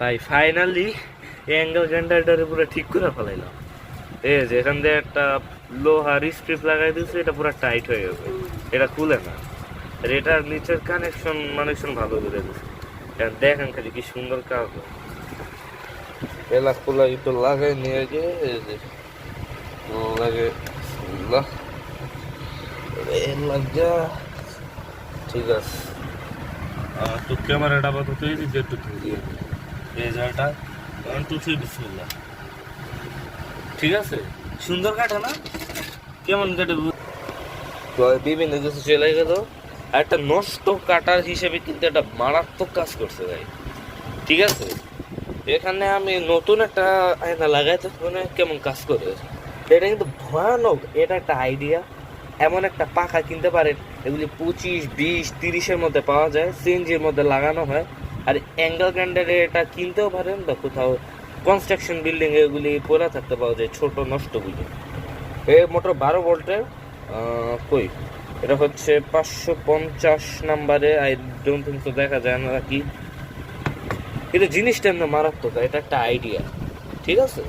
ভাই finally angle গ্রাইন্ডারটারে পুরো ঠিক করে ফেলাইলাম। এই যে এখান দিয়ে একটা লোহার স্ট্রিপ লাগাই দিয়েছে, এটা পুরো টাইট হয়ে গেছে, এটা খুলে না। আর এটার নিচের কানেকশন ভালো করে দিচ্ছে। দেখেন খালি কি সুন্দর কাজ। এলা খোলা একটু লাগাই নিয়ে গিয়ে এই যে লাগে লাগা। ঠিক আছে, তো ক্যামেরাটা আপাতত এই দিকে একটু দিয়ে এই জায়গাটা 1 2 3 বিসমিল্লাহ। ঠিক আছে, সুন্দর কাটা না? কেমন কাটে বিভিন্ন কিছু চলে গেল। আর একটা নষ্ট কাটার হিসেবে কিন্তু একটা মারাত্মক কাজ করছে ভাই। ঠিক আছে, এখানে আমি নতুন একটা আয়না লাগাইতে মানে কেমন কাজ করে, এটা কিন্তু ভয়ানক। এটা একটা আইডিয়া। এমন একটা পাখা কিনতে পারেন, এগুলি 25 20 30-এর মধ্যে পাওয়া যায়, সিএনজির মধ্যে লাগানো হয়। আর অ্যাঙ্গেল গ্রাইন্ডারে এটা কিনতেও পারেন, বা কোথাও কনস্ট্রাকশন বিল্ডিং এগুলি পড়ে থাকতে পাওয়া যায় ছোট নষ্টগুলি। এ মোটর 12 ভোল্টের। কই এটা হচ্ছে 550 নাম্বারে, আই ডোন্ট থিঙ্ক তো দেখা যায় না কি। কিন্তু জিনিসটা এমনি মারাত্মক, এটা একটা আইডিয়া। ঠিক আছে।